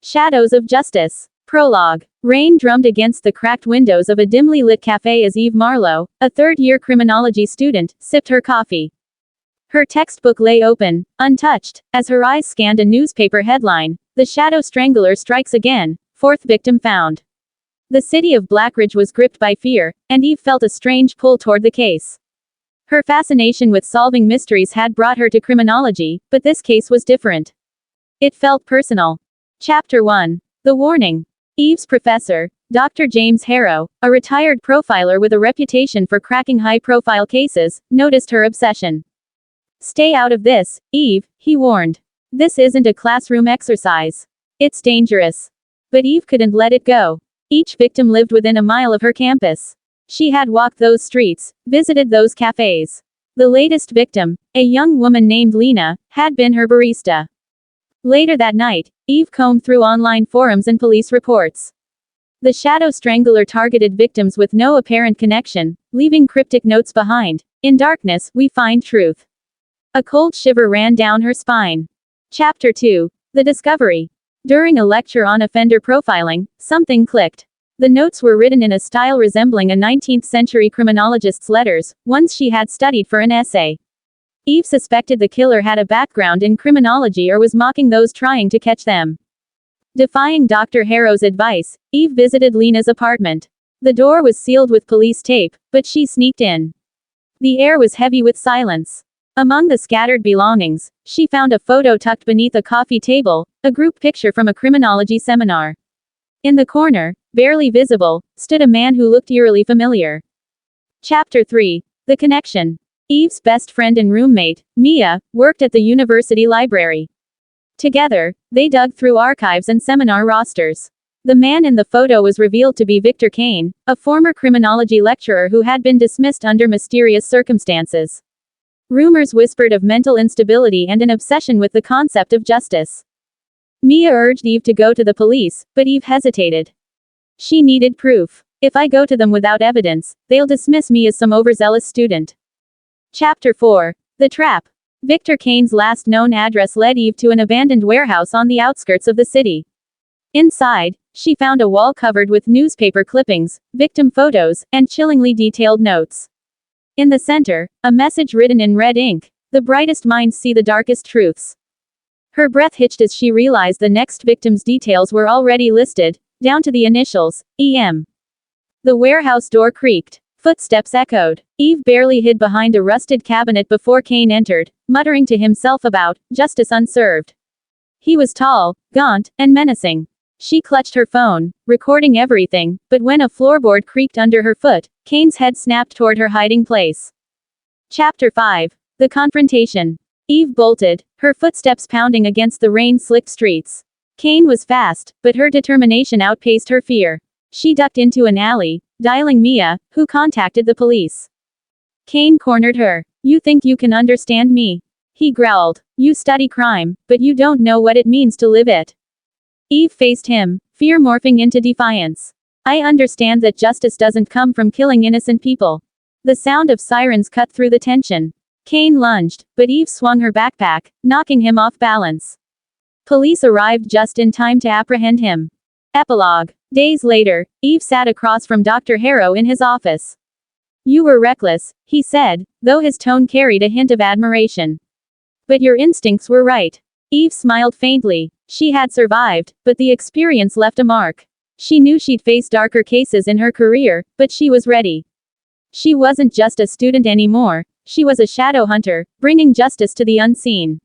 Shadows of Justice. Prologue. Rain drummed against the cracked windows of a dimly lit cafe as Eve Marlowe, a third-year criminology student, sipped her coffee. Her textbook lay open, untouched, as her eyes scanned a newspaper headline, "The Shadow Strangler Strikes Again, Fourth Victim Found." The city of Blackridge was gripped by fear, and Eve felt a strange pull toward the case. Her fascination with solving mysteries had brought her to criminology, but this case was different. It felt personal. Chapter 1. The Warning. Eve's professor, Dr. James Harrow, a retired profiler with a reputation for cracking high-profile cases, noticed her obsession. "Stay out of this, Eve," he warned. "This isn't a classroom exercise. It's dangerous." But Eve couldn't let it go. Each victim lived within a mile of her campus. She had walked those streets, visited those cafes. The latest victim, a young woman named Lena, had been her barista. Later that night, Eve combed through online forums and police reports. The Shadow Strangler targeted victims with no apparent connection, leaving cryptic notes behind. "In darkness, we find truth." A cold shiver ran down her spine. Chapter 2. The Discovery. During a lecture on offender profiling, something clicked. The notes were written in a style resembling a 19th-century criminologist's letters, ones she had studied for an essay. Eve suspected the killer had a background in criminology or was mocking those trying to catch them. Defying Dr. Harrow's advice, Eve visited Lena's apartment. The door was sealed with police tape, but she sneaked in. The air was heavy with silence. Among the scattered belongings, she found a photo tucked beneath a coffee table, a group picture from a criminology seminar. In the corner, barely visible, stood a man who looked eerily familiar. Chapter 3. The Connection. Eve's best friend and roommate, Mia, worked at the university library. Together, they dug through archives and seminar rosters. The man in the photo was revealed to be Victor Kane, a former criminology lecturer who had been dismissed under mysterious circumstances. Rumors whispered of mental instability and an obsession with the concept of justice. Mia urged Eve to go to the police, but Eve hesitated. She needed proof. "If I go to them without evidence, they'll dismiss me as some overzealous student." Chapter 4. The Trap. Victor Kane's last known address led Eve to an abandoned warehouse on the outskirts of the city. Inside, she found a wall covered with newspaper clippings, victim photos, and chillingly detailed notes. In the center, a message written in red ink: "The brightest minds see the darkest truths." Her breath hitched as she realized the next victim's details were already listed, down to the initials, EM. The warehouse door creaked. Footsteps echoed. Eve barely hid behind a rusted cabinet before Kane entered, muttering to himself about justice unserved. He was tall, gaunt, and menacing. She clutched her phone, recording everything, but when a floorboard creaked under her foot, Kane's head snapped toward her hiding place. Chapter 5. The Confrontation. Eve bolted, her footsteps pounding against the rain-slicked streets. Kane was fast, but her determination outpaced her fear. She ducked into an alley, dialing Mia, who contacted the police. Kane cornered her. "You think you can understand me?" he growled. "You study crime, but you don't know what it means to live it." Eve faced him, fear morphing into defiance. "I understand that justice doesn't come from killing innocent people." The sound of sirens cut through the tension. Kane lunged, but Eve swung her backpack, knocking him off balance. Police arrived just in time to apprehend him. Epilogue. Days later, Eve sat across from Dr. Harrow in his office. "You were reckless," he said, though his tone carried a hint of admiration. "But your instincts were right." Eve smiled faintly. She had survived, but the experience left a mark. She knew she'd face darker cases in her career, but she was ready. She wasn't just a student anymore, she was a shadow hunter, bringing justice to the unseen.